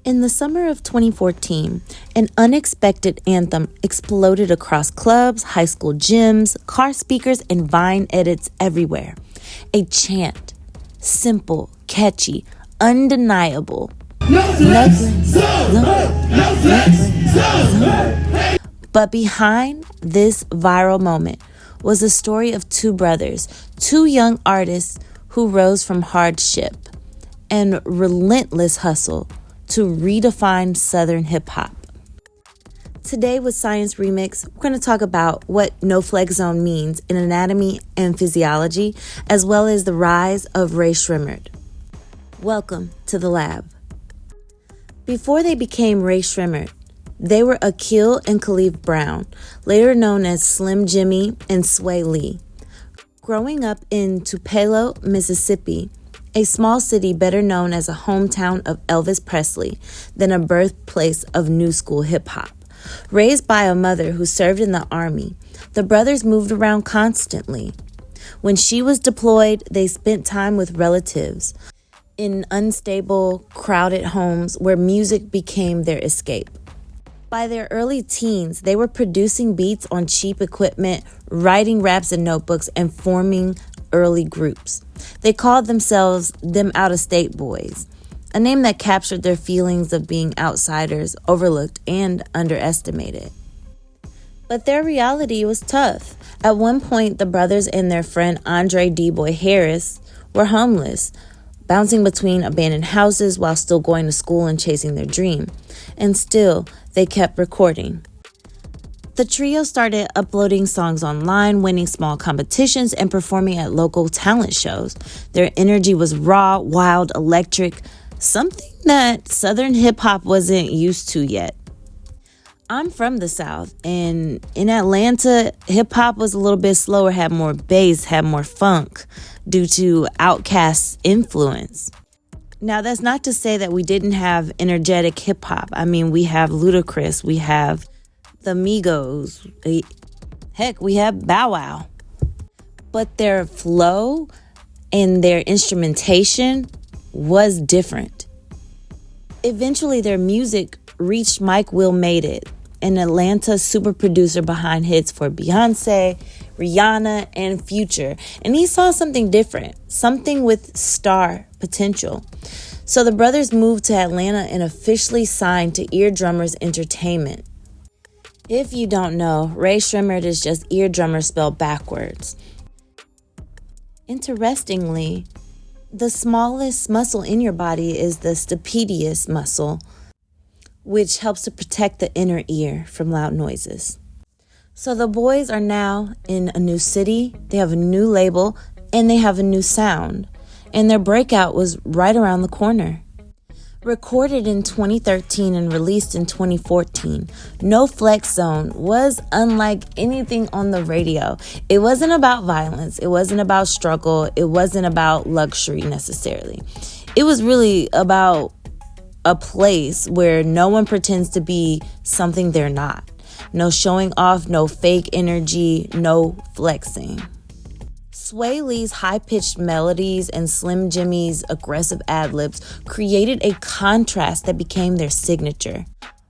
In the summer of 2014, an unexpected anthem exploded across clubs, high school gyms, car speakers, and Vine edits everywhere. A chant, simple, catchy, undeniable. No flex zone, no flex zone. But behind this viral moment was the story of two brothers, two young artists who rose from hardship and relentless hustle to redefine Southern hip-hop. Today with Science Remix, we're going to talk about what no flex zone means in anatomy and physiology, as well as the rise of Rae Sremmurd. Welcome to the lab. Before they became Rae Sremmurd, they were Akil and Khalif Brown, later known as Slim Jxmmi and Swae Lee. Growing up in Tupelo, Mississippi, a small city better known as a hometown of Elvis Presley than a birthplace of new school hip-hop. Raised by a mother who served in the army, the brothers moved around constantly. When she was deployed, they spent time with relatives in unstable, crowded homes where music became their escape. By their early teens, they were producing beats on cheap equipment, writing raps in notebooks, and forming early groups. They called themselves them out-of-state boys, a name that captured their feelings of being outsiders, overlooked, and underestimated. But their reality was tough. At one point, the brothers and their friend Andre D-Boy Harris were homeless, bouncing between abandoned houses while still going to school and chasing their dream. And still, they kept recording. The trio started uploading songs online, winning small competitions, and performing at local talent shows. Their energy was raw, wild, electric, something that Southern hip-hop wasn't used to yet. I'm from the South, and in Atlanta, hip-hop was a little bit slower, had more bass, had more funk due to Outkast's influence. Now, that's not to say that we didn't have energetic hip-hop. I mean, we have Ludacris, we have the Migos, heck, we have Bow Wow. But their flow and their instrumentation was different. Eventually, their music reached Mike Will Made It, an Atlanta super producer behind hits for Beyonce, Rihanna, and Future. And he saw something different, something with star potential. So the brothers moved to Atlanta and officially signed to Eardrummers Entertainment. If you don't know, Rae Sremmurd is just eardrummer spelled backwards. Interestingly, the smallest muscle in your body is the stapedius muscle, which helps to protect the inner ear from loud noises. So the boys are now in a new city, they have a new label, and they have a new sound. And their breakout was right around the corner. Recorded in 2013 and released in 2014, No Flex Zone was unlike anything on the radio. It wasn't about violence. It wasn't about struggle. It wasn't about luxury necessarily. It was really about a place where no one pretends to be something they're not. No showing off, no fake energy, no flexing. Swae Lee's high-pitched melodies and Slim Jxmmi's aggressive ad-libs created a contrast that became their signature.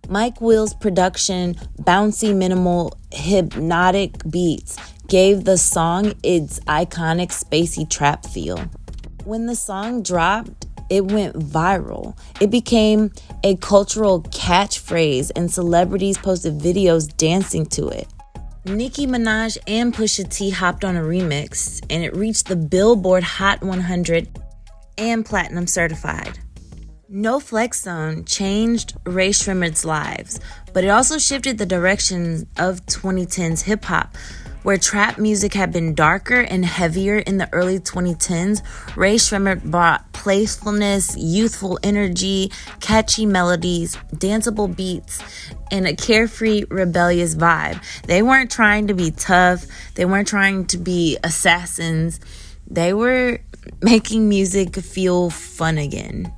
Mike Will's production, bouncy, minimal, hypnotic beats gave the song its iconic spacey trap feel. When the song dropped, it went viral. It became a cultural catchphrase, and celebrities posted videos dancing to it. Nicki Minaj and Pusha T hopped on a remix, and it reached the Billboard Hot 100 and platinum certified. No Flex Zone changed Rae Sremmurd's lives, but it also shifted the direction of 2010s hip-hop. Where trap music had been darker and heavier in the early 2010s, Rae Sremmurd brought playfulness, youthful energy, catchy melodies, danceable beats, and a carefree, rebellious vibe. They weren't trying to be tough. They weren't trying to be assassins. They were making music feel fun again.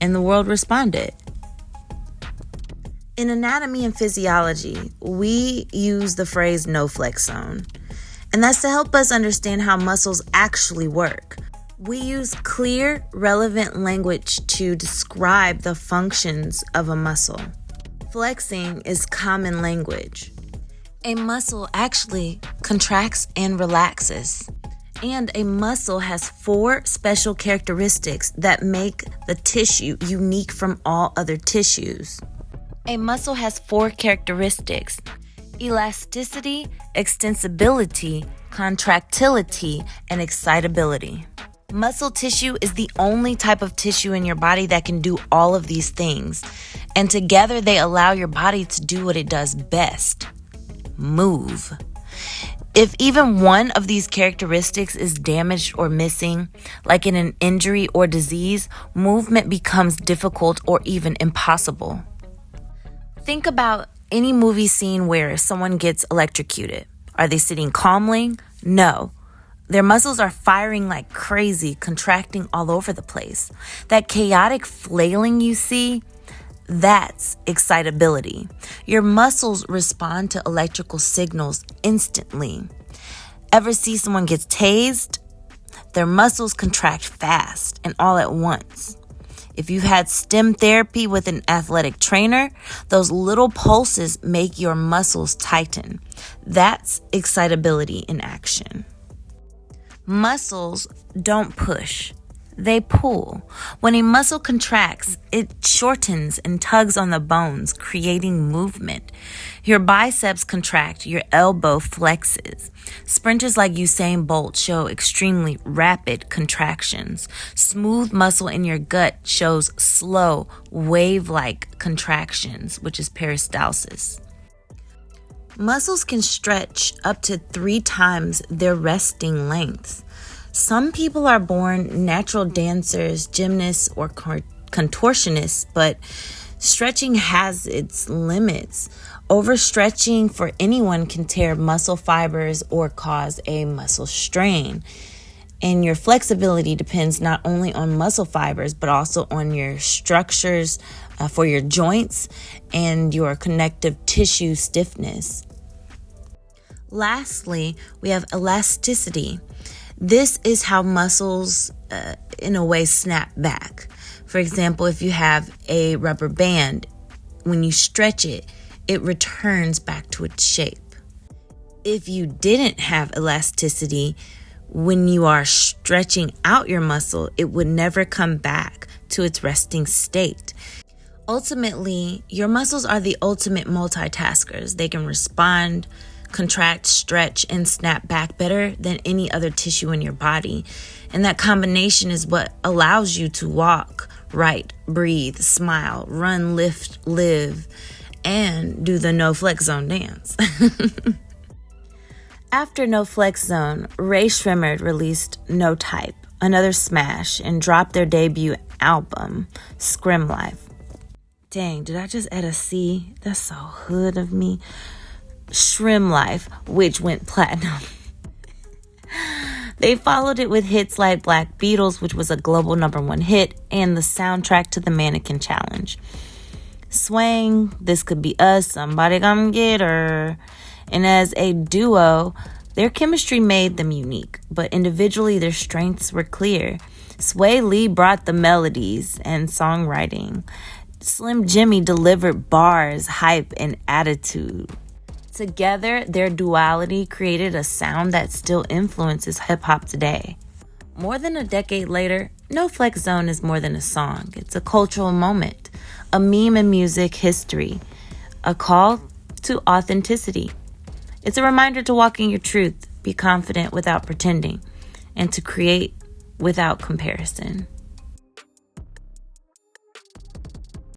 And the world responded. In anatomy and physiology, we use the phrase no flex zone, and that's to help us understand how muscles actually work. We use clear, relevant language to describe the functions of a muscle. Flexing is common language. A muscle actually contracts and relaxes. And a muscle has 4 special characteristics that make the tissue unique from all other tissues. A muscle has 4 characteristics: elasticity, extensibility, contractility, and excitability. Muscle tissue is the only type of tissue in your body that can do all of these things, and together they allow your body to do what it does best: move. If even one of these characteristics is damaged or missing, like in an injury or disease, movement becomes difficult or even impossible. Think about any movie scene where someone gets electrocuted. Are they sitting calmly? No. Their muscles are firing like crazy, contracting all over the place. That chaotic flailing you see, that's excitability. Your muscles respond to electrical signals instantly. Ever see someone get tased? Their muscles contract fast and all at once. If you've had stim therapy with an athletic trainer, those little pulses make your muscles tighten. That's excitability in action. Muscles don't push, they pull. When a muscle contracts, it shortens and tugs on the bones, creating movement. Your biceps contract, your elbow flexes. Sprinters like Usain Bolt show extremely rapid contractions. Smooth muscle in your gut shows slow, wave-like contractions, which is peristalsis. Muscles can stretch up to 3 times their resting lengths. Some people are born natural dancers, gymnasts, or contortionists, but stretching has its limits. Overstretching for anyone can tear muscle fibers or cause a muscle strain. And your flexibility depends not only on muscle fibers, but also on your structures for your joints and your connective tissue stiffness. Lastly, we have elasticity. This is how muscles, in a way, snap back. For example, if you have a rubber band, when you stretch it, it returns back to its shape. If you didn't have elasticity, when you are stretching out your muscle, it would never come back to its resting state. Ultimately, your muscles are the ultimate multitaskers. They can respond, contract, stretch, and snap back better than any other tissue in your body. And that combination is what allows you to walk, write, breathe, smile, run, lift, live, and do the no flex zone dance. After No Flex Zone, Rae Sremmurd released No Type, another smash, and dropped their debut album, Scrim Life. Dang, did I just add a C? That's so hood of me. Scrim Life, which went platinum. They followed it with hits like Black Beatles, which was a global #1 hit, and the soundtrack to the Mannequin Challenge. Swang, This Could Be Us, Somebody Come Get Her. And as a duo, their chemistry made them unique, but individually their strengths were clear. Swae brought the melodies and songwriting. Slim Jxmmi delivered bars, hype, and attitude. Together, their duality created a sound that still influences hip-hop today. More than a decade later, No Flex Zone is more than a song. It's a cultural moment, a meme in music history, a call to authenticity. It's a reminder to walk in your truth, be confident without pretending, and to create without comparison.